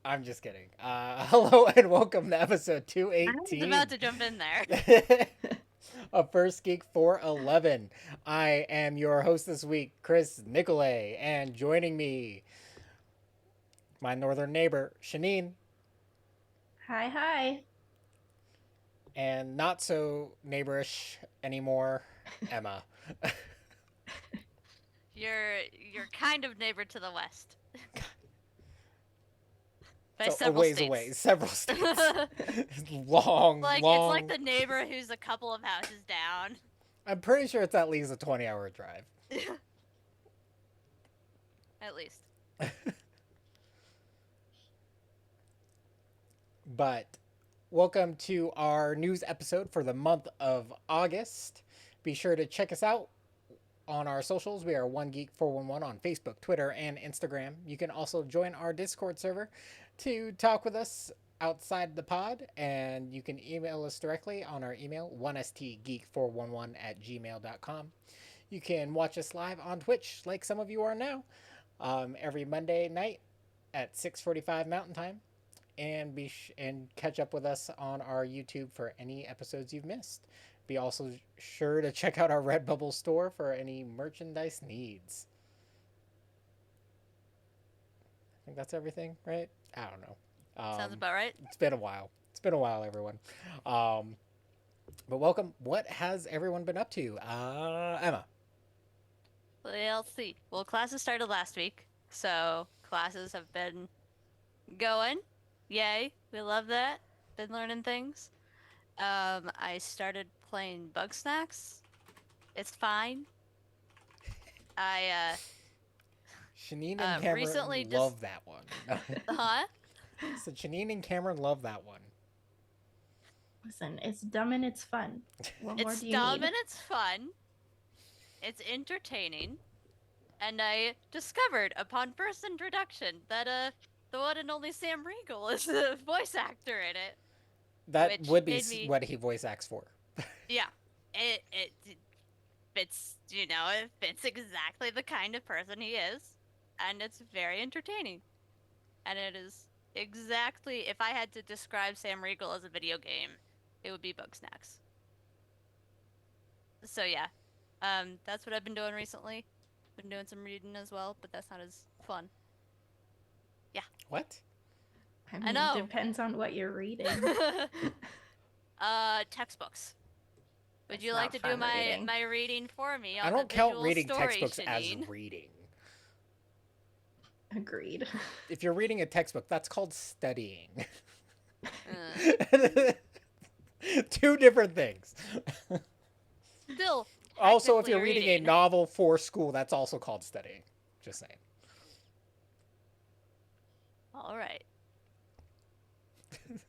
I'm just kidding. Hello and welcome to episode I was about 218 to jump in there. of First Geek 411. I am your host this week, Chris Nicolay, and joining me, my northern neighbor, Shanine, Hi, hi. and not so neighborish anymore, Emma. You're kind of neighbor to the west by So a several ways away, states. several states. long, It's like long. the neighbor who's a couple of houses down. I'm pretty sure it's at least a 20-hour drive. At least. But welcome to our news episode for the month of August. Be sure to check us out on our socials. We are One Geek 411 on Facebook, Twitter, and Instagram. You can also join our Discord server to talk with us outside the pod, and you can email us directly on our email, 1stgeek411@gmail.com. You can watch us live on Twitch, like some of you are now, every Monday night at 6:45 Mountain Time, and and catch up with us on our YouTube for any episodes you've missed. Be also sure to check out our Redbubble store for any merchandise needs. I think that's everything, right? I don't know. Sounds about right. It's been a while. It's been a while, everyone. Um, but welcome. What has everyone been up to? Emma. Let's see. Well, classes started last week, so classes have been going. Yay, we love that. Been learning things. I started playing Bug Snacks. It's fine. I Shanine and Cameron recently love that one. huh? So Shanine and Cameron love that one. Listen, it's dumb and it's fun. What more It's do you dumb need? and it's fun. It's entertaining. And I discovered upon first introduction that the one and only Sam Riegel is the voice actor in it. That Which would be made me what he voice acts for. yeah. It fits it fits exactly the kind of person he is. And it's very entertaining. And it is exactly if I had to describe Sam Riegel as a video game, it would be Bug Snacks. So yeah. That's what I've been doing recently. Been doing some reading as well, but that's not as fun. What? I mean, know. depends on what you're reading. Textbooks. Would That's you like to not do fun reading. my reading for me on I don't the count visual reading story, textbooks Shanine? as reading. Agreed. If you're reading a textbook, that's called studying. Uh, Two different things. Still, Also, if technically you're reading a reading. novel for school, that's also called studying. Just saying. All right.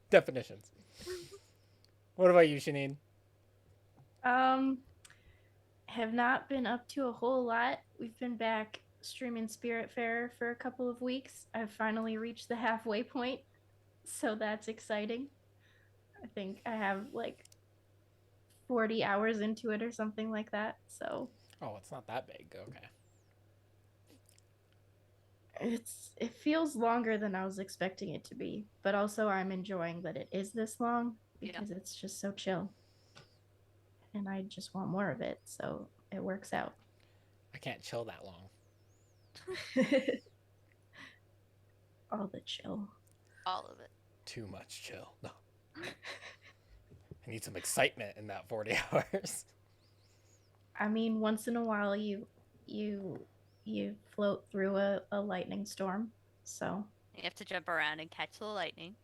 Definitions. What about you, Shanine? Um, have not been up to a whole lot. We've been back streaming Spirit Fair for a couple of weeks. I've finally reached the halfway point, so that's exciting. I think I have like 40 hours into it or something like that. So Oh, it's not that big. Okay. it feels longer than I was expecting it to be, but also I'm enjoying that it is this long because it's just so chill. And I just want more of it, so it works out. I can't chill that long. All the chill. All of it. Too much chill. No. I need some excitement in that 40 hours. I mean, once in a while you float through a lightning storm, so You have to jump around and catch the lightning.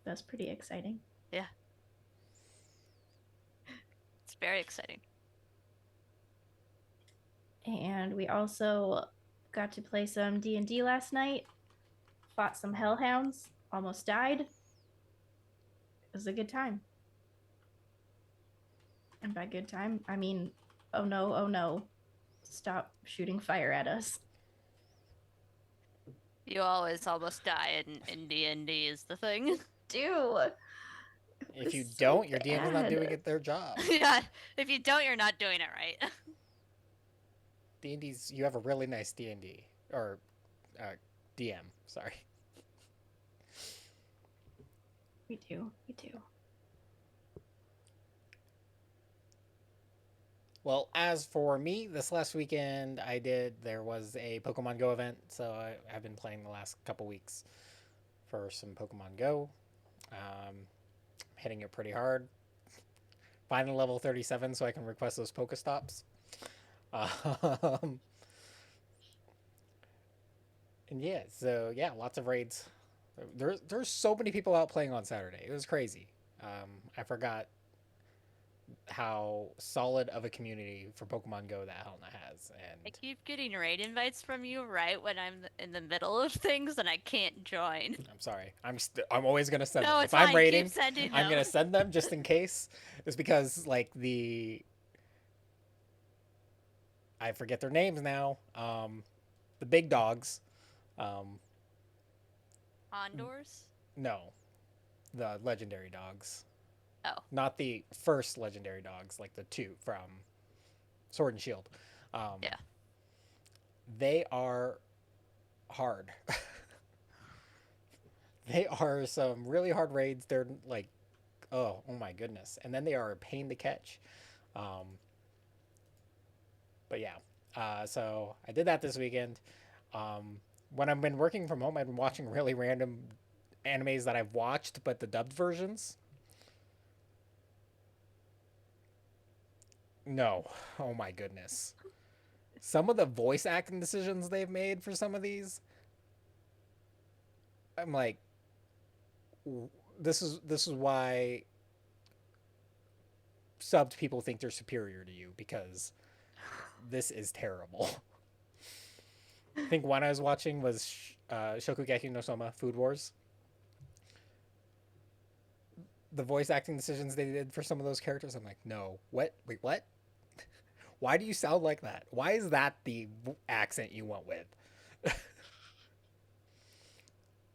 that's pretty exciting. Yeah. It's very exciting. And we also got to play some D&D last night. Fought some hellhounds, almost died. It was a good time. And by good time, I mean, oh no, stop shooting fire at us. You always almost die in D&D is the thing. Do. If you don't, your DM's not doing it their job. Yeah, if you don't, you're not doing it right. D&D's, you have a really nice D&D. Or, DM, sorry. We do. We do. Well, as for me, this last weekend there was a Pokemon Go event, so I've been playing the last couple weeks for some Pokemon Go. Hitting it pretty hard. Finally level 37 so I can request those Pokestops. Um, and yeah, so yeah, lots of raids. There's so many people out playing on Saturday. It was crazy. I forgot how solid of a community for Pokemon Go that Helena has. I And keep getting raid invites from you right when I'm in the middle of things and I can't join. I'm sorry. I'm always gonna send No, them it's if I'm fine. Keep raiding. sending I'm them. gonna send them just in case. It's because like I forget their names now. The big dogs. Um, Condors? no, the legendary dogs. Oh. Not the first legendary dogs, like the two from Sword and Shield. Yeah. They are hard. They are some really hard raids. They're like, oh my goodness. And then they are a pain to catch. Um, but yeah, so I did that this weekend. When I've been working from home, I've been watching really random animes that I've watched, but the dubbed versions. No, oh my goodness. Some of the voice acting decisions they've made for some of these, I'm like, this is why subbed people think they're superior to you because this is terrible. I think one I was watching was Shokugeki no Soma Food Wars. The voice acting decisions they did for some of those characters, I'm like, no, what? Wait, what? Why do you sound like that? Why is that the accent you went with?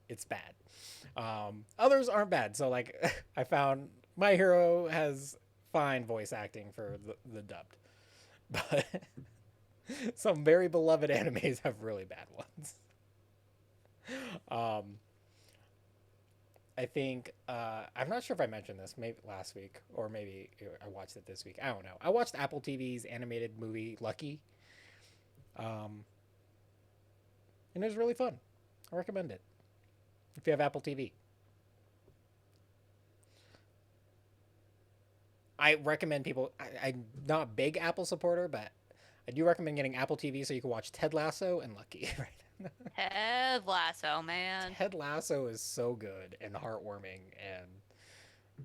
It's bad. Others aren't bad. So like, I found My Hero has fine voice acting for the dubbed, but some very beloved animes have really bad ones. Um, I think I'm not sure if I mentioned this maybe last week or maybe I watched it this week. I don't know. I watched Apple TV's animated movie Lucky, and it was really fun. I recommend it if you have Apple TV. I recommend people. I'm not a big Apple supporter, but I do recommend getting Apple TV so you can watch Ted Lasso and Lucky. Right? Ted Lasso, man. Ted Lasso is so good and heartwarming, and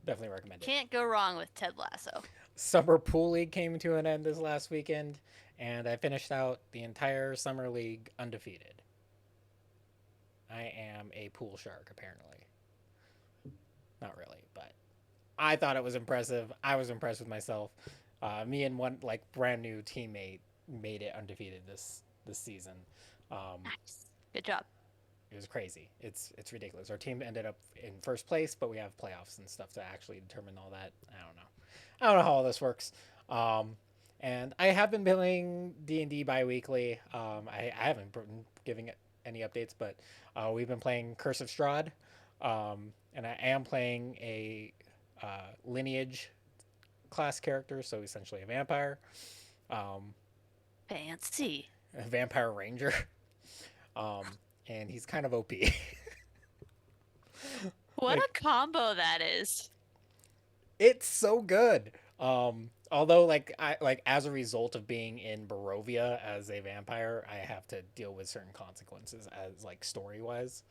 definitely recommend it. Can't go wrong with Ted Lasso. Summer Pool League came to an end this last weekend, and I finished out the entire Summer League undefeated. I am a pool shark, apparently. Not really, but I thought it was impressive. I was impressed with myself. Me and one like brand new teammate made it undefeated this season. Nice. Good job. It was crazy. It's ridiculous. Our team ended up in first place, but we have playoffs and stuff to actually determine all that. I don't know. I don't know how all this works. And I have been playing D&D bi-weekly. I haven't been giving it any updates, but we've been playing Curse of Strahd. And I am playing a lineage class character, so essentially a vampire. Fancy. A vampire ranger. And he's kind of OP. What like, a combo that is. It's so good. Although like as a result of being in Barovia as a vampire, I have to deal with certain consequences as like story wise,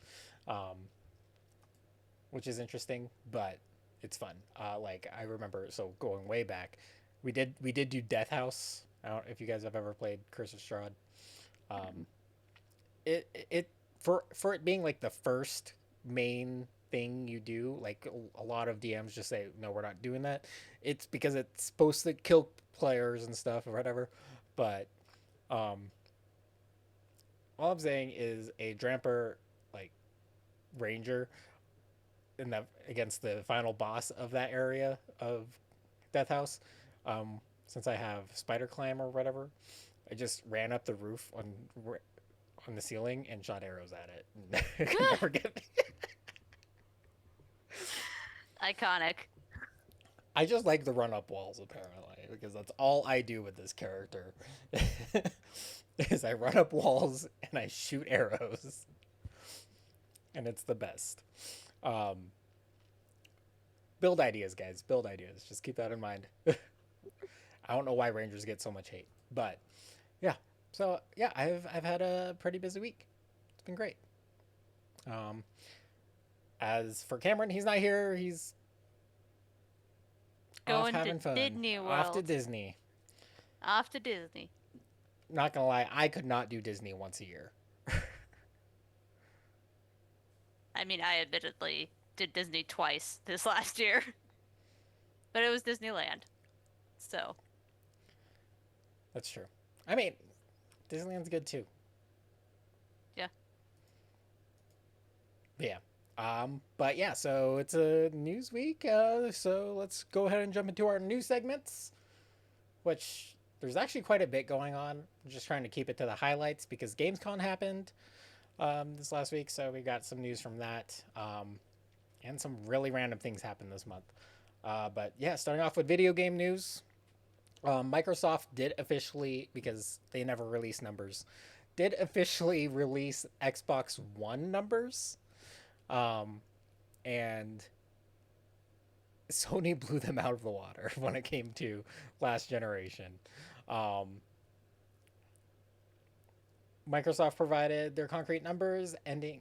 which is interesting, but it's fun. Like I remember, so going way back, we did do Death House. I don't know if you guys have ever played Curse of Strahd. It for it being like the first main thing you do, like a lot of DMs just say no, we're not doing that. It's because it's supposed to kill players and stuff or whatever, but all I'm saying is a Dramper like ranger in that against the final boss of that area of Death House. Since I have spider climb or whatever, I just ran up the roof on the ceiling and shot arrows at it. It could never get me. Iconic. I just like the run up walls apparently because that's all I do with this character. Is I run up walls and I shoot arrows, and it's the best. Um, build ideas, guys. Build ideas. Just keep that in mind. I don't know why Rangers get so much hate, but yeah. So yeah, I've had a pretty busy week. It's been great. Um, as for Cameron, he's not here. He's off Going to having fun. Disney World. Off to Disney. Off to Disney. Not gonna lie, I could not do Disney once a year. I mean, I admittedly did Disney twice this last year, but it was Disneyland. So. That's true. I mean, Disneyland's good too. Yeah. Yeah. But yeah, so it's a news week. So let's go ahead and jump into our news segments, which there's actually quite a bit going on. I'm just trying to keep it to the highlights because Gamescom happened this last week, so we got some news from that. And some really random things happened this month. But yeah, starting off with video game news. Microsoft did officially, because they never release numbers, did officially release Xbox One numbers. And Sony blew them out of the water when it came to last generation. Microsoft provided their concrete numbers,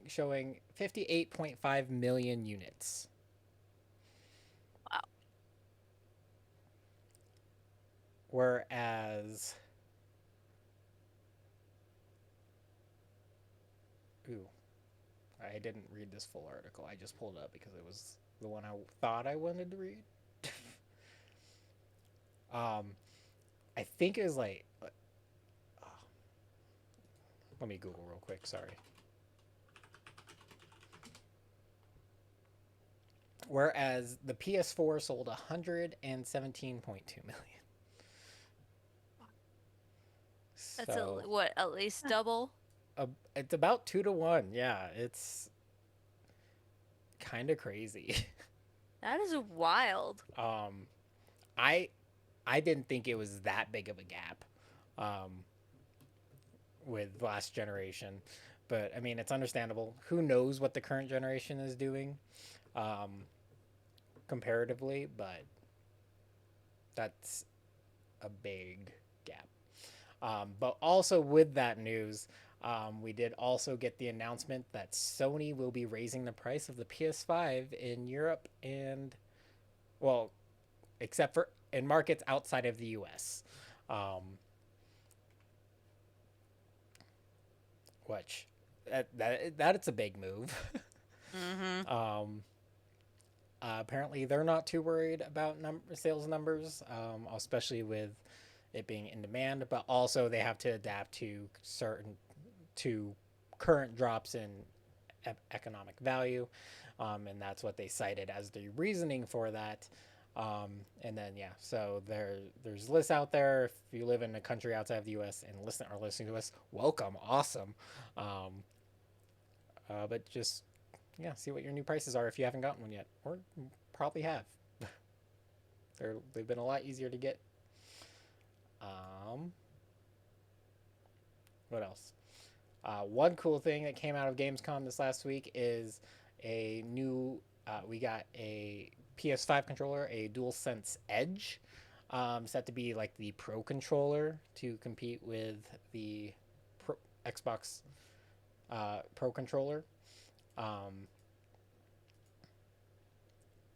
showing 58.5 million units. Wow. Whereas, I didn't read this full article. I just pulled it up because it was the one I thought I wanted to read. I think it was like, let me Google real quick. Sorry. Whereas the PS4 sold 117.2 million. That's what, at least double? It's about 2 to 1. Yeah, it's kind of crazy. That is wild. I didn't think it was that big of a gap with last generation, but I mean it's understandable. Who knows what the current generation is doing comparatively, but that's a big gap. But also with that news, we did also get the announcement that Sony will be raising the price of the PS5 in Europe and, well, except for in markets outside of the US. Which, that it's a big move. Mm-hmm. Apparently, they're not too worried about sales numbers, especially with it being in demand, but also they have to adapt to current drops in economic value, and that's what they cited as the reasoning for that. And then yeah, so there's lists out there. If you live in a country outside of the U.S. and are listening to us, welcome, awesome. But just yeah, see what your new prices are if you haven't gotten one yet, or probably have. They've been a lot easier to get. What else? One cool thing that came out of Gamescom this last week is a new. We got a PS5 controller, a DualSense Edge, set to be like the Pro controller to compete with the Xbox Pro controller.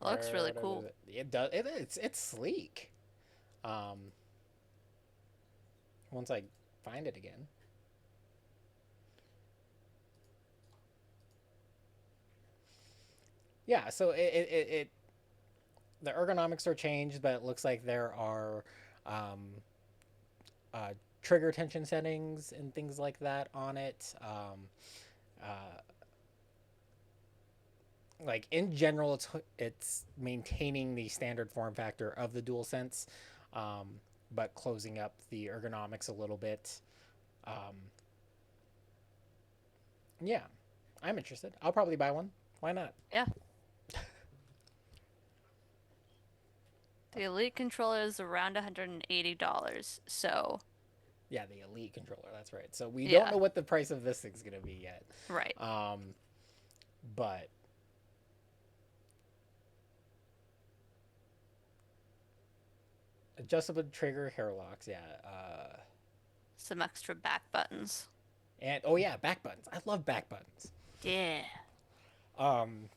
Looks really cool. It does. It's sleek. Once I find it again. Yeah, so it the ergonomics are changed, but it looks like there are trigger tension settings and things like that on it. Like in general, it's maintaining the standard form factor of the DualSense, but closing up the ergonomics a little bit. Yeah, I'm interested. I'll probably buy one. Why not? Yeah. The Elite controller is around $180. So, Yeah, the Elite controller. That's right. So we don't yeah, know what the price of this thing's gonna be yet. right. Um, but adjustable trigger hair locks. Yeah. Some extra back buttons. And oh yeah, back buttons. I love back buttons. Yeah. Um,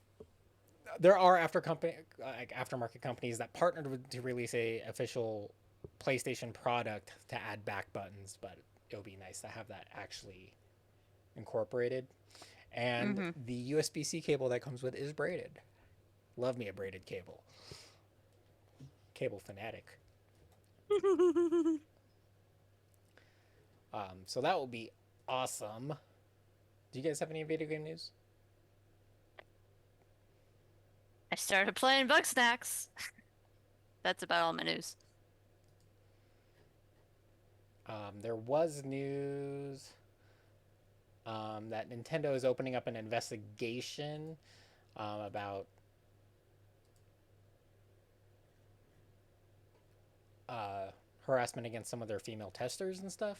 there are aftermarket companies that partnered with to release a official PlayStation product to add back buttons, but it would be nice to have that actually incorporated. And Mm-hmm. the USB-C cable that comes with is braided. Love me a braided cable. Cable fanatic. So that will be awesome. Do you guys have any video game news? I started playing Bug Snacks. That's about all my news. There was news that Nintendo is opening up an investigation about uh, harassment against some of their female testers and stuff.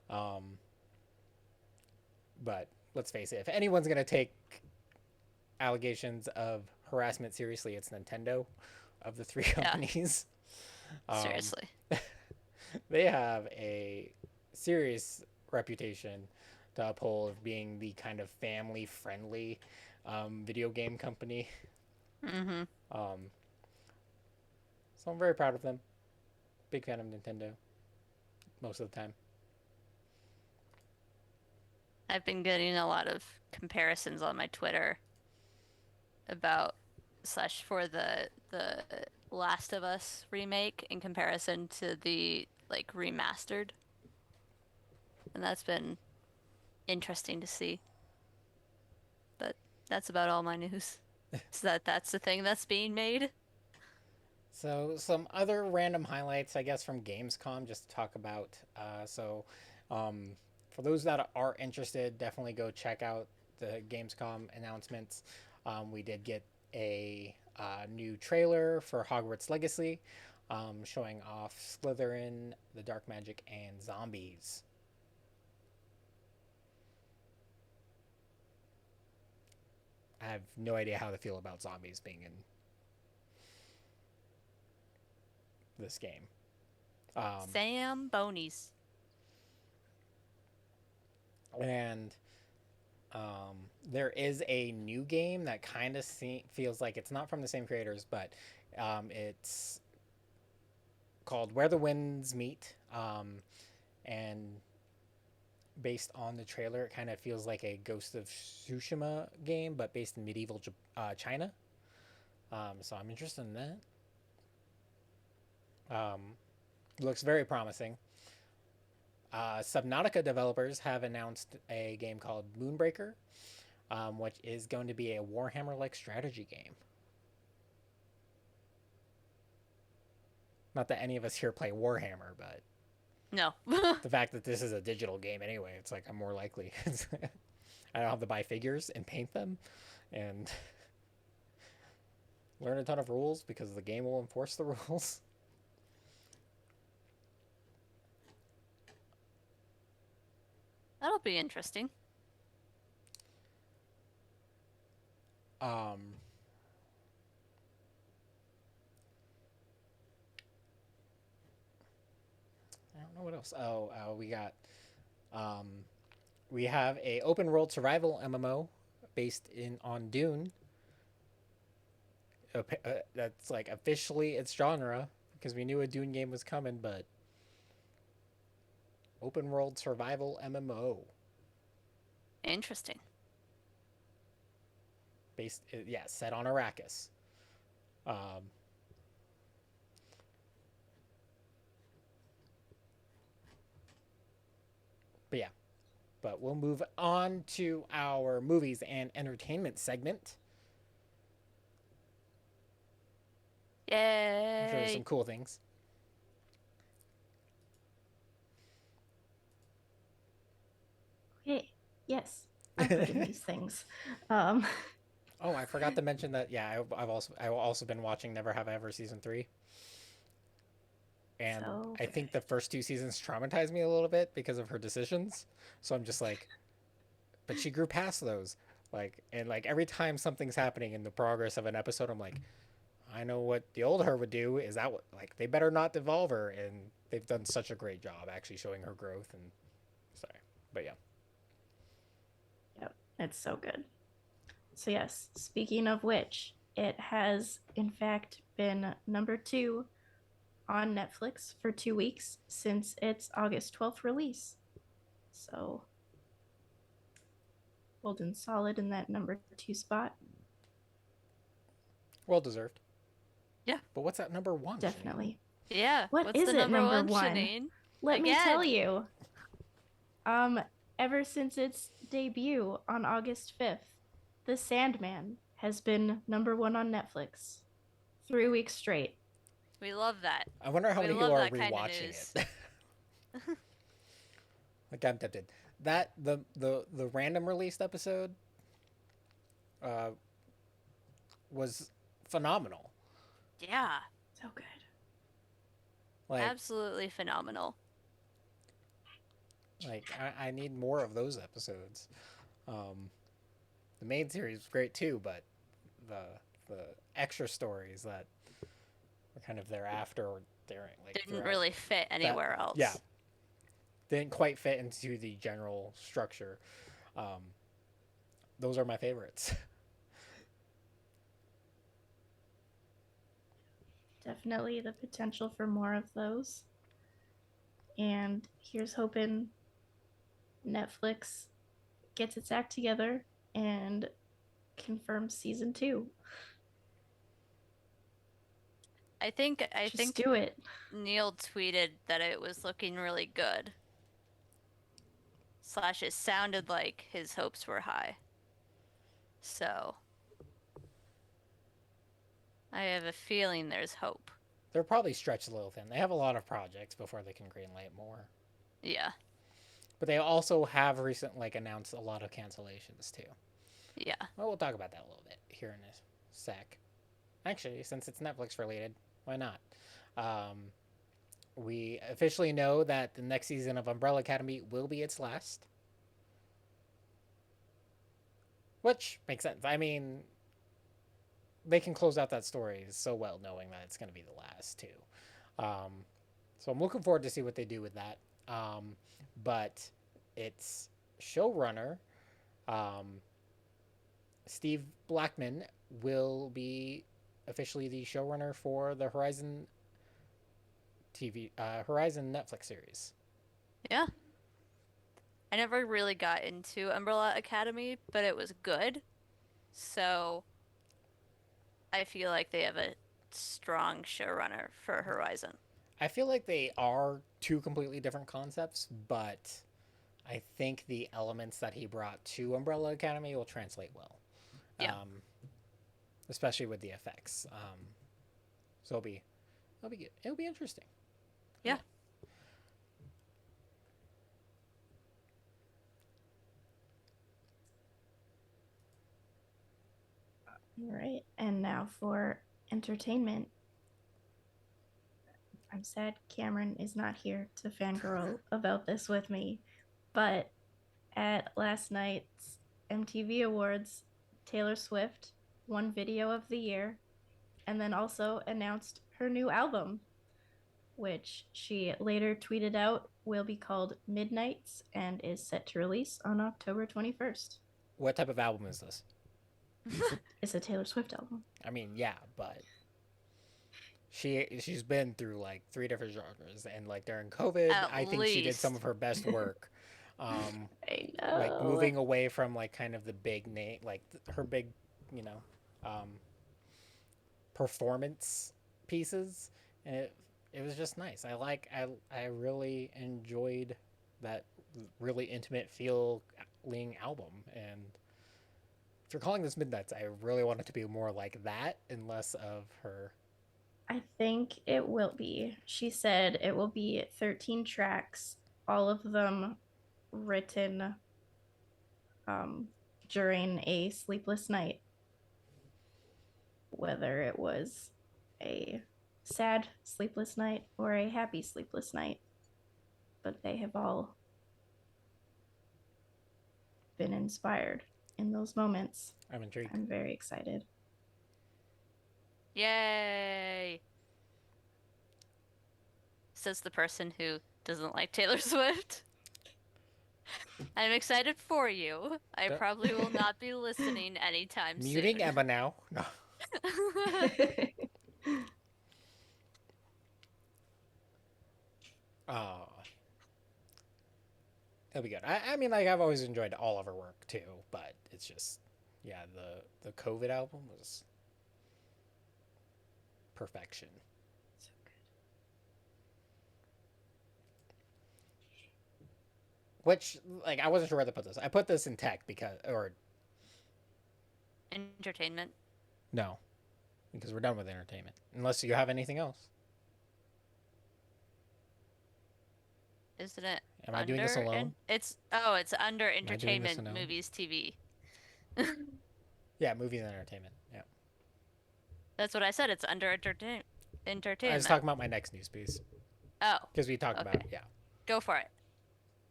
Um, but let's face it, if anyone's going to take allegations of harassment seriously, it's Nintendo of the three Yeah, companies. Um, seriously. they have a serious reputation to uphold of being the kind of family friendly video game company. Mm-hmm. Um, so I'm very proud of them. Big fan of Nintendo most of the time. I've been getting a lot of comparisons on my Twitter about slash for the Last of Us remake in comparison to the like remastered, and that's been interesting to see. But that's about all my news. So that's the thing that's being made. So some other random highlights, I guess, from Gamescom, just to talk about. Um, for those that are interested, definitely go check out the Gamescom announcements. We did get a new trailer for Hogwarts Legacy, showing off Slytherin, the Dark Magic, and zombies. I have no idea how to feel about zombies being in this game. Um, Sam Bonies. and there is a new game that kind of feels like it's not from the same creators, but it's called Where the Winds Meet. And based on the trailer, it kind of feels like a Ghost of Tsushima game, but based in medieval China. So I'm interested in that. Um, looks very promising. Subnautica developers have announced a game called Moonbreaker, which is going to be a Warhammer-like strategy game. Not that any of us here play Warhammer, but No. the fact that this is a digital game anyway, it's like I'm more likely. I don't have to buy figures and paint them and learn a ton of rules because the game will enforce the rules. That'll be interesting. Um, I don't know what else. We got um, we have a open world survival MMO based in on Dune. That's like officially its genre because we knew a Dune game was coming, but open world survival MMO Interesting. based, yeah, set on Arrakis. Um, but yeah, but we'll move on to our movies and entertainment segment. I'm sure there's some Yay. cool things. Okay, yes, I'm putting these things. Um, Oh, I forgot to mention that. Yeah, I've also been watching Never Have I Ever season 3, and So I good. think the first two seasons traumatized me a little bit because of her decisions. So I'm just like, but she grew past those. And every time something's happening in the progress of an episode, I'm like, I know what the old her would do. Is that what, like, they better not devolve her? And they've done such a great job actually showing her growth. And sorry, but yeah, Yep, it's so good. So yes, speaking of which, it has in fact been number 2 on Netflix for 2 weeks since its August 12th release. So holding solid in that number 2 spot. well deserved. Yeah. But what's at number one, Janine? Definitely. Yeah. What What's is the it, number number one, 1? Shanine? Let me tell Again. you. Ever since its debut on August 5th, The Sandman has been number 1 on Netflix 3 weeks straight. We love that. I wonder how We many people love are that kind of rewatching news. it. Like I'm tempted. That the random released episode uh, was phenomenal. Yeah. So good. Like Absolutely phenomenal. I need more of those episodes. Um, the main series was great too, but the the extra stories that were kind of thereafter or during Didn't throughout really fit that, anywhere yeah, else. didn't quite fit into the general structure. Um, those are my favorites. Definitely the potential for more of those. And here's hoping Netflix gets its act together and confirms season 2. I Just think do it. Neil tweeted that it was looking really good. Slash, it sounded like his hopes were high. So, I have a feeling there's hope. They're probably stretched a little thin. They have a lot of projects before they can greenlight more. Yeah. But they also have recent announced a lot of cancellations too. Yeah. Well, we'll talk about that a little bit here in a sec. Actually, since it's Netflix related, why not? We officially know that the next season of Umbrella Academy will be its last, which makes sense. I mean, they can close out that story so well knowing that it's going to be the last too. Um, so I'm looking forward to see what they do with that. But its showrunner, um, Steve Blackman, will be officially the showrunner for the Horizon Netflix series. Yeah. I never really got into Umbrella Academy, but it was good. So, I feel like they have a strong showrunner for Horizon. I feel like they are two completely different concepts, but I think the elements that he brought to Umbrella Academy will translate well, Yeah. especially with the effects. So it'll be interesting. Yeah. All right. And now for entertainment. I'm sad Cameron is not here to fangirl about this with me, but at last night's MTV Awards, Taylor Swift won Video of the Year and then also announced her new album, which she later tweeted out will be called Midnights and is set to release on October 21st. What type of album is this? It's a Taylor Swift album. I mean, yeah, but she's been through 3 different genres, and during COVID, At I think she did some least. of her best work. I know. Moving away from kind of the big name, her big, you know, um, performance pieces, and it was just nice. I really enjoyed that really intimate feeling album, and if you're calling this Midnights, I really want it to be more like that and less of her. I think it will be. She said it will be 13 tracks, all of them written um, during a sleepless night. whether it was a sad sleepless night or a happy sleepless night. But they have all been inspired in those moments. I'm intrigued. I'm very excited. Yay! Says the person who doesn't like Taylor Swift. I'm excited for you. I probably will not be listening anytime Muting soon. Emma now. No. Oh. It'll be good. I mean, like, I've always enjoyed all of her work, too, but it's just, yeah, the COVID album was perfection. So good. Which, like, I wasn't sure where to put this. I put this in tech because, or, Entertainment. no, because we're done with entertainment. Unless you have anything else. Isn't it? Am I doing this alone? It's under I doing this entertainment, alone? movies, TV. Yeah, movies and entertainment. Yeah. That's what I said. It's under I entertainment. was talking about my next news piece. Oh, Because we talked about, yeah. go for it.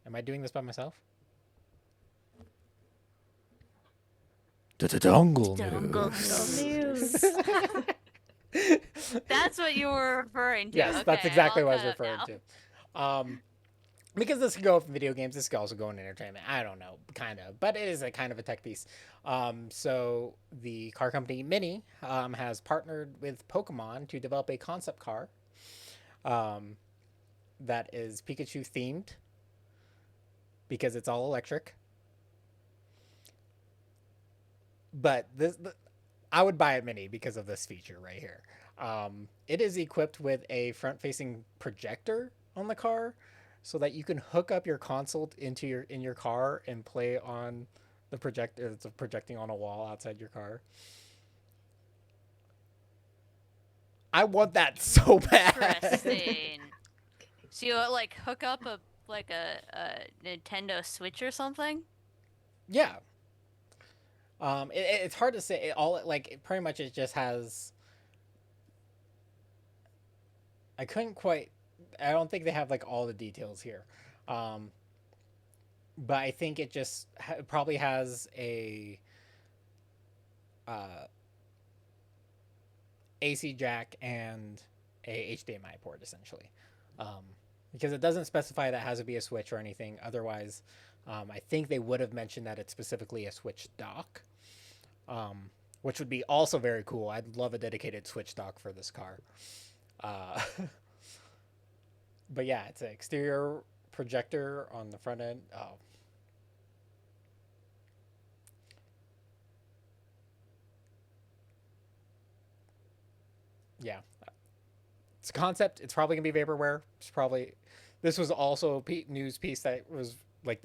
Am I doing this by myself? Dongle News. That's what you were referring to. Yes, okay, that's exactly I'll what I was cut it referring now. to. Because this could go with video games, this could also go in entertainment. I don't know, kind of, but it is a kind of a tech piece. So the car company Mini has partnered with Pokemon to develop a concept car that is Pikachu themed because it's all electric. But I would buy a Mini because of this feature right here. It is equipped with a front-facing projector on the car, so that you can hook up your console in your car and play on the projector. It's projecting on a wall outside your car. I want that so bad. Interesting. So you like hook up a Nintendo Switch or something? Yeah. It's hard to say. Pretty much it just has. I couldn't quite. I don't think they have like all the details here, but I think it just probably has a AC jack and a HDMI port essentially, because it doesn't specify that it has to be a Switch or anything. Otherwise, I think they would have mentioned that it's specifically a Switch dock, which would be also very cool. I'd love a dedicated Switch dock for this car. But yeah, it's an exterior projector on the front end. Oh. Yeah. It's a concept. It's probably going to be vaporware. This was also a news piece that was like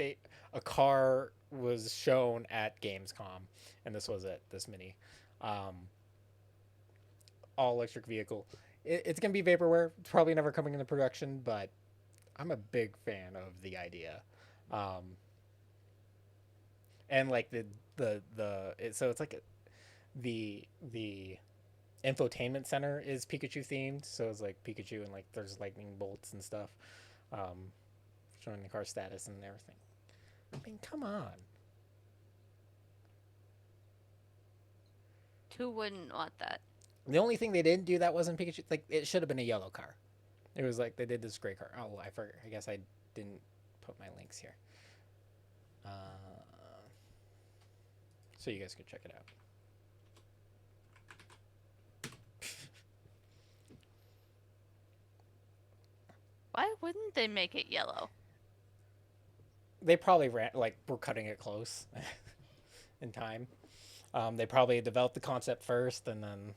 a car was shown at Gamescom, and this was it, this Mini. All electric vehicle. It's going to be vaporware. It's probably never coming into production, but I'm a big fan of the idea. And like so it's like the infotainment center is Pikachu themed, so it's like Pikachu and like there's lightning bolts and stuff, showing the car status and everything. I mean, come on. Who wouldn't want that? The only thing they didn't do that wasn't Pikachu. Like, it should have been a yellow car. It was like they did this gray car. Oh, I forgot. I guess I didn't put my links here. So you guys could check it out. Why wouldn't they make it yellow? They probably were cutting it close in time. They probably developed the concept first and then.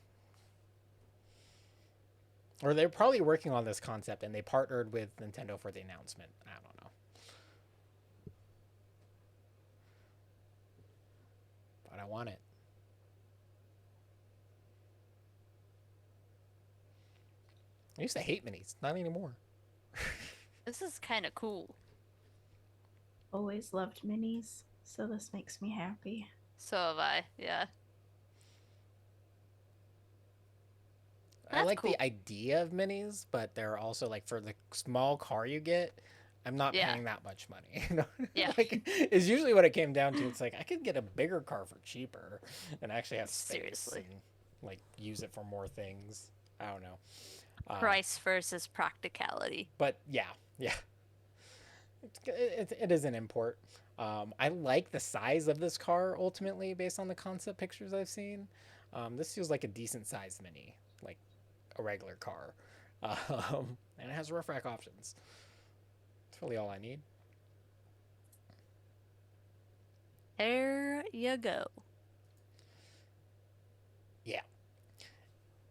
Or they're probably working on this concept and they partnered with Nintendo for the announcement. I don't know. But I want it. I used to hate minis. Not anymore. This is kind of cool. Always loved minis, so this makes me happy. So have I, yeah. I That's like cool. the idea of minis, but they're also like for the small car you get, I'm not Yeah. paying that much money. You know, Yeah. like is usually what it came down to. It's like I could get a bigger car for cheaper and actually have space Seriously. and like use it for more things. I don't know. Price versus practicality. But yeah, yeah, it is an import. I like the size of this car ultimately based on the concept pictures I've seen. This feels like a decent sized mini, like a regular car. And it has roof rack options. That's really all I need. There you go. Yeah.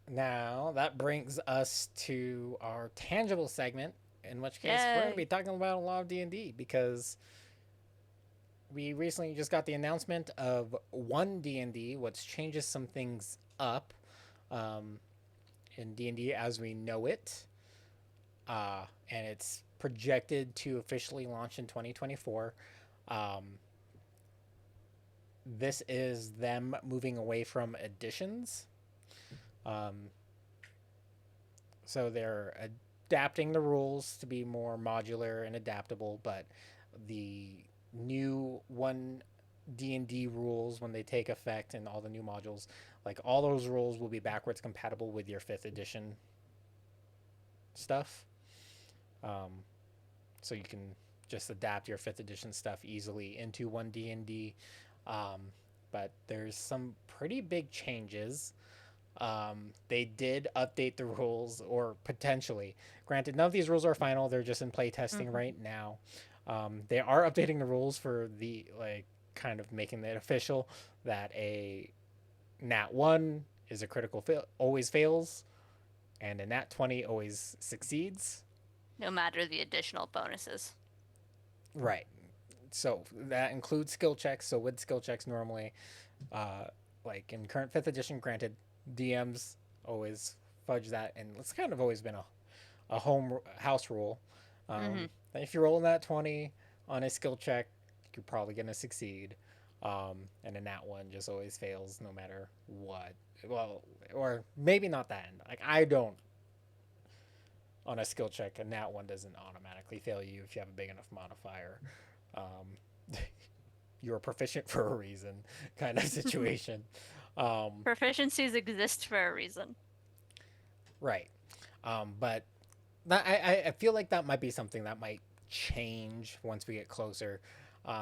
Now that brings us to our tangible segment, in which case we're going to be Yay. talking about a lot of D&D because we recently just got the announcement of one D&D, which changes some things up um, in D&D as we know it, and it's projected to officially launch in 2024. Um, this is them moving away from editions. Um, so they're adapting the rules to be more modular and adaptable, but the new one D&D rules when they take effect and all the new modules, like all those rules will be backwards compatible with your 5th edition stuff. Um, so you can just adapt your 5th edition stuff easily into one D&D. But there's some pretty big changes. They did update the rules, or potentially. Granted, none of these rules are final. They're just in play testing right now. They are updating the rules for the like kind of making it official that a nat 1 is a critical fail, always fails, and a nat 20 always succeeds. No matter the additional bonuses. Right. So that includes skill checks. So with skill checks normally, uh, like in current 5th edition, granted, DMs always fudge that, and it's kind of always been a home house rule. Mm-hmm. If you're rolling that 20 on a skill check, you're probably going to succeed. And a nat 1 just always fails no matter what. Well, or maybe not that end. Like, I don't, on a skill check, a nat 1 doesn't automatically fail you if you have a big enough modifier. You're proficient for a reason kind of situation. Proficiencies exist for a reason. Right. But that, I feel like that might be something that might change once we get closer.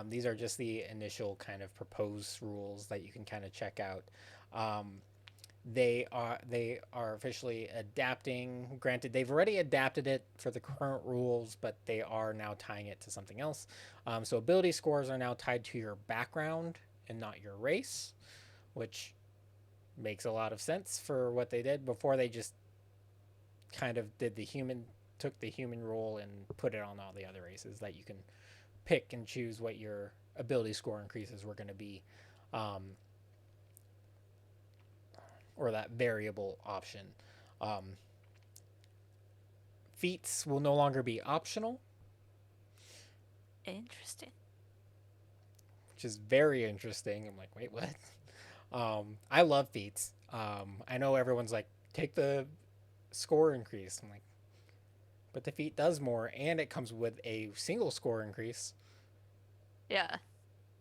These are just the initial kind of proposed rules that you can kind of check out. Um, they are officially adapting. Granted, they've already adapted it for the current rules, but they are now tying it to something else. So ability scores are now tied to your background and not your race, which makes a lot of sense for what they did. Before they just kind of took the human role and put it on all the other races that you can pick and choose what your ability score increases were going to be. Um, or that variable option. Um, Feats will no longer be optional, Interesting. which is very interesting. I'm like, wait, what? I love feats. I know everyone's like, take the score increase. I'm like, but the feat does more, and it comes with a single score increase. Yeah.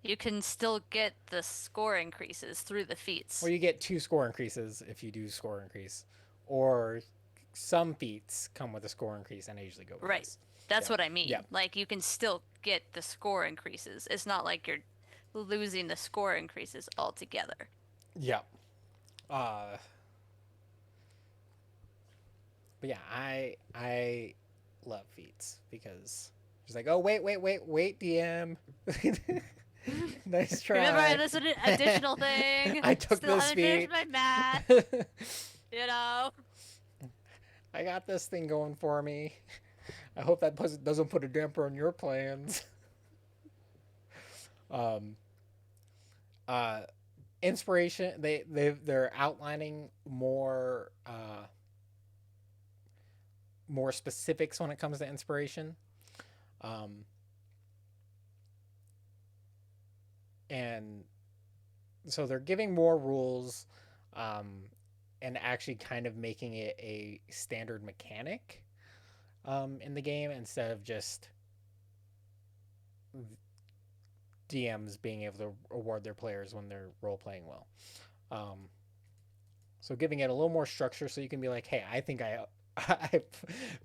You can still get the score increases through the feats. Or you get 2 score increases if you do score increase. Or some feats come with a score increase, and I usually go with Right. this. That's Yeah. what I mean. Yeah. Like you can still get the score increases. It's not like you're losing the score increases altogether. Yeah. Uh, but yeah, I love feats because she's like, oh wait, DM. Nice try. Remember this additional thing. I took Still this haven't finished feat. my math. You know. I got this thing going for me. I hope that doesn't put a damper on your plans. Um, uh, Inspiration. They're outlining more specifics when it comes to inspiration. Um, and so they're giving more rules, um, and actually kind of making it a standard mechanic in the game instead of just DMs being able to reward their players when they're role playing well. Um, so giving it a little more structure so you can be like, hey, I think I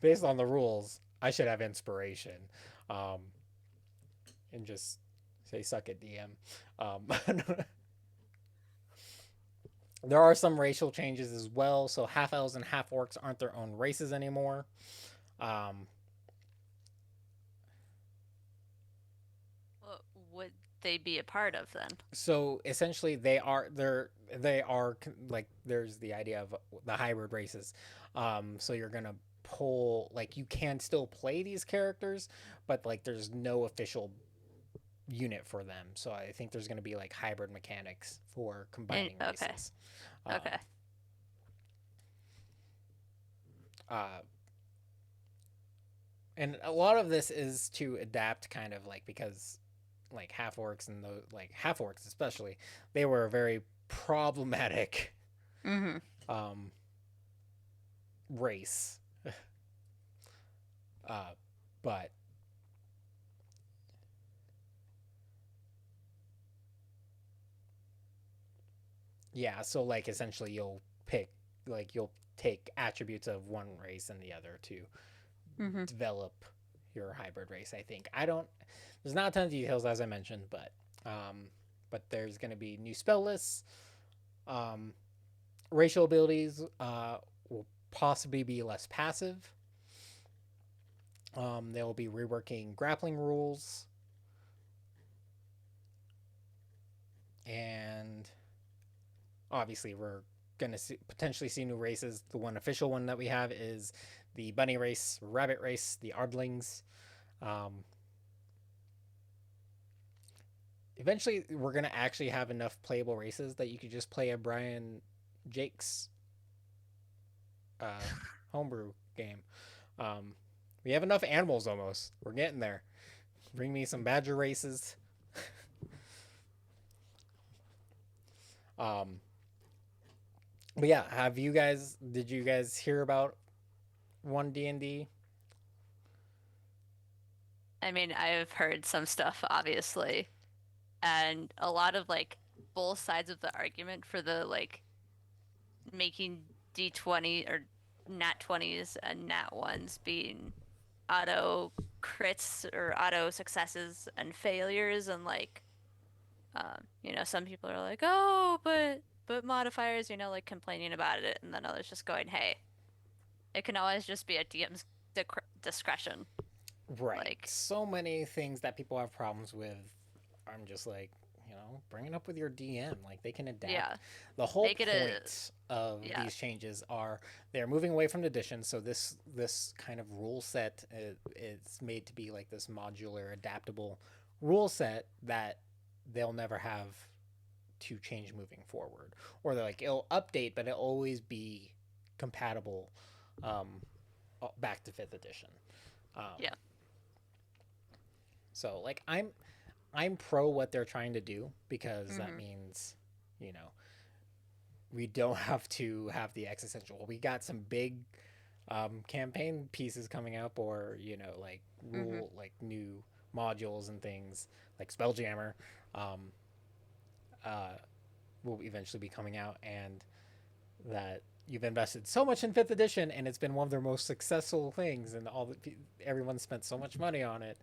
based on the rules, I should have inspiration, um, and just say suck it, DM. There are some racial changes as well. So half elves and half orcs aren't their own races anymore. Um, What would they be a part of then? so essentially, they are like there's the idea of the hybrid races. So you're gonna pull like you can still play these characters, but like there's no official unit for them. So I think there's gonna be like hybrid mechanics for combining Okay. races. Okay. Uh, and a lot of this is to adapt kind of like because like half orcs and the like half orcs especially they were a very problematic Mm-hmm. um race uh but yeah, so like essentially you'll take attributes of one race and the other to Mm-hmm. develop your hybrid race. I think I don't there's not a ton of details as I mentioned, but there's going to be new spell lists. um Racial abilities will possibly be less passive. They will be reworking grappling rules, and obviously we're going to potentially see new races. The one official one that we have is the bunny race, rabbit race, the Ardlings. Um, Eventually, we're going to actually have enough playable races that you could just play a Brian Jakes uh, homebrew game. Um, we have enough animals almost. We're getting there. Bring me some badger races. um, but yeah, did you guys hear about one D&D? I mean, I've heard some stuff, obviously, and a lot of like both sides of the argument for the like making D20 or nat 20s and nat 1s being auto crits or auto successes and failures and like some people are like, "Oh, but modifiers," like complaining about it and then others just going, "Hey, it can always just be at DM's discretion." Right. Like, So many things that people have problems with. I'm just like, bring it up with your DM. Like they can adapt. yeah, The whole make it a point of yeah. these changes are they're moving away from addition. So this kind of rule set is made to be like this modular, adaptable rule set that they'll never have to change moving forward. Or they're like it'll update, but it'll always be compatible um, back to fifth edition. Um, Yeah. so like I'm pro what they're trying to do because that Hmm. means, you know, we don't have to have the existential. We got some big campaign pieces coming up, or like Hmm. like new modules and things like Spelljammer um, uh, will eventually be coming out, and that you've invested so much in fifth edition, and it's been one of their most successful things, and everyone spent so much money on it,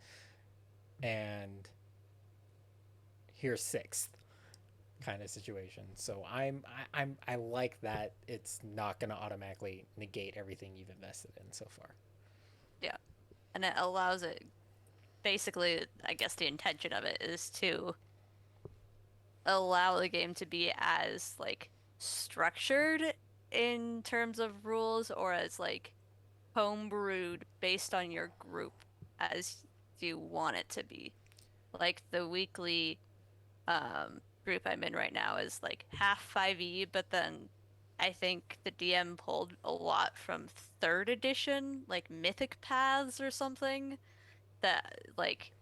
and here's sixth kind of situation. So I like that it's not going to automatically negate everything you've invested in so far. Yeah. And it allows it basically, I guess the intention of it is to allow the game to be as like structured in terms of rules or as like homebrewed based on your group as you want it to be. Like the weekly group I'm in right now is like half 5e, but then I think the DM pulled a lot from third edition, like Mythic Paths or something, that like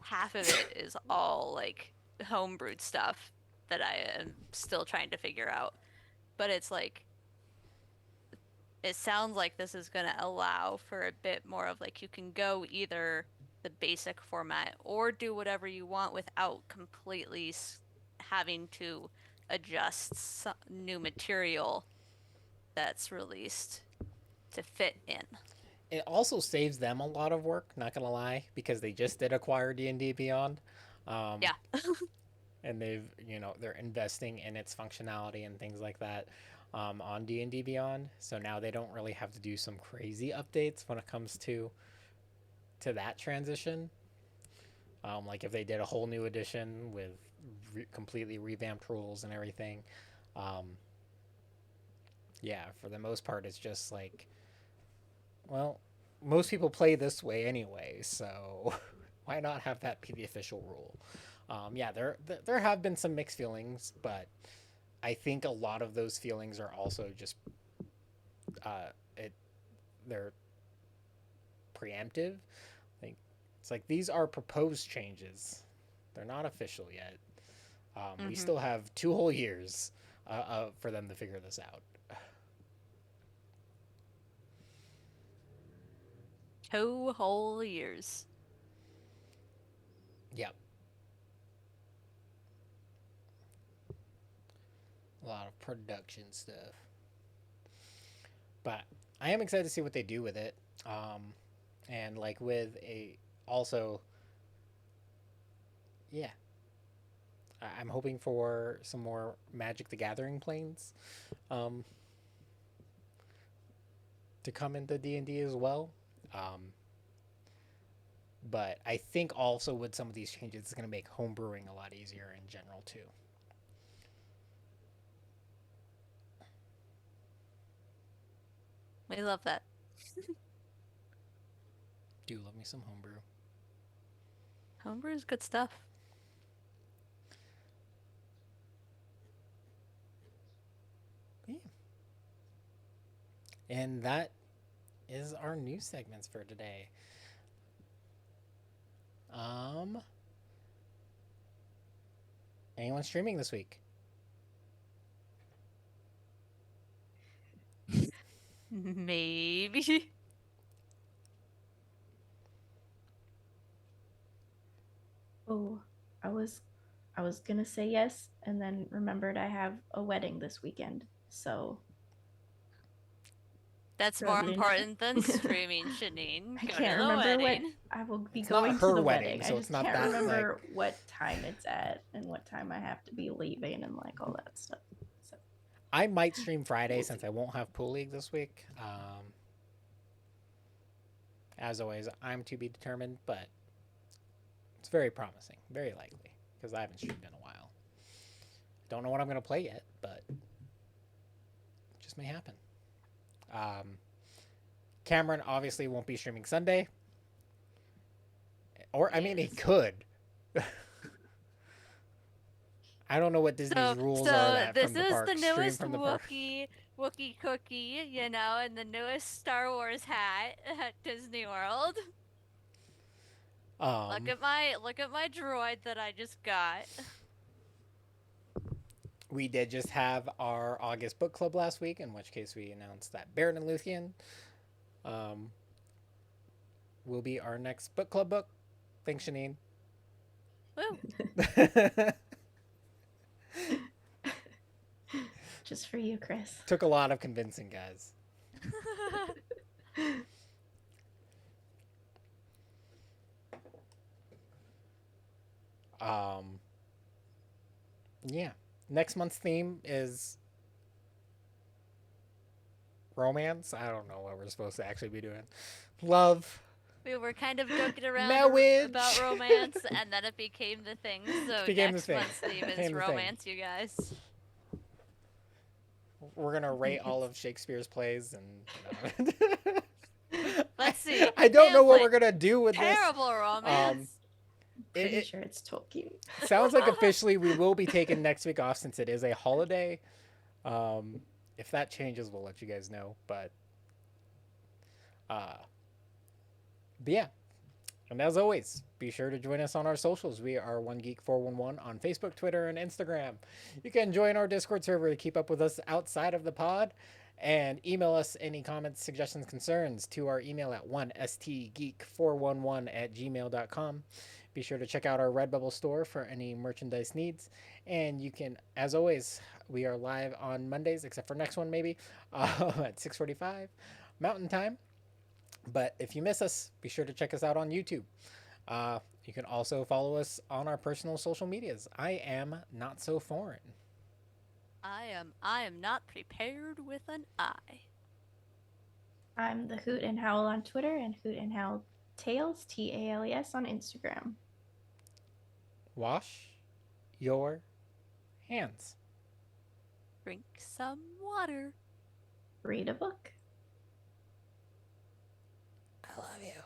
half of it is all like homebrewed stuff that I am still trying to figure out. But it's like it sounds like this is going to allow for a bit more of like you can go either the basic format or do whatever you want without completely having to adjust new material that's released to fit in. It also saves them a lot of work, not gonna lie, because they just did acquire D&D Beyond. Um, Yeah. and they're investing in its functionality and things like that on D&D Beyond. So now they don't really have to do some crazy updates when it comes to that transition. Like if they did a whole new edition with completely revamped rules and everything. Um, yeah, for the most part, it's just like, well, most people play this way anyway, so why not have that be the official rule? Yeah, there have been some mixed feelings, but I think a lot of those feelings are also just they're preemptive. Like it's like these are proposed changes; they're not official yet. We still have 2 whole years for them to figure this out. 2 whole years. Yep. A lot of production stuff. But I am excited to see what they do with it. And like with a also, yeah, I'm hoping for some more Magic the Gathering planes um, to come into D&D as well. But I think also with some of these changes, it's going to make homebrewing a lot easier in general too. We love that. Do love me some homebrew. Homebrew is good stuff. Yeah. And that is our news segments for today. Anyone streaming this week? Maybe. Oh, I was gonna say yes, and then remembered I have a wedding this weekend, so That's more important than streaming, Shanine. I Go can't to the remember wedding. what I will be It's going not to her the wedding, wedding. so I it's just not can't that remember like what time it's at and what time I have to be leaving and like all that stuff. So I might stream Friday we'll since see. I won't have pool league this week. As always, I'm to be determined, but it's very promising, very likely, because I haven't streamed in a while. Don't know what I'm going to play yet, but it just may happen. Cameron obviously won't be streaming Sunday. Or, I mean, he could. I don't know what Disney's rules are that this from the is park the stream newest from the park. Wookiee cookie, and the newest Star Wars hat at Disney World. Look at my droid that I just got. We did just have our August book club last week, in which case we announced that Baron and Luthien will be our next book club book. Thanks, Shanine. Woo. Just for you, Chris. Took a lot of convincing, guys. Yeah. Next month's theme is romance. I don't know what we're supposed to actually be doing. Love. We were kind of joking around Marriage. about romance, and then it became the thing. So next month's theme is romance, you guys. We're gonna rate all of Shakespeare's plays, and let's see. I don't know what we're gonna do with terrible this. romance. Pretty sure it's Tolkien. Sounds like officially we will be taking next week off since it is a holiday. If that changes, we'll let you guys know. But yeah. And as always, be sure to join us on our socials. We are OneGeek411 on Facebook, Twitter, and Instagram. You can join our Discord server to keep up with us outside of the pod. And email us any comments, suggestions, concerns to our email at 1stgeek411@gmail.com. Be sure to check out our Redbubble store for any merchandise needs. And you can, as always, we are live on Mondays, except for next one maybe, at 6:45 Mountain Time. But if you miss us, be sure to check us out on YouTube. You can also follow us on our personal social medias. I am Not So Foreign. I am not prepared with an eye. I'm the Hoot and Howl on Twitter and Hoot and Howl Tales, TALES, on Instagram. Wash your hands. Drink some water. Read a book. I love you.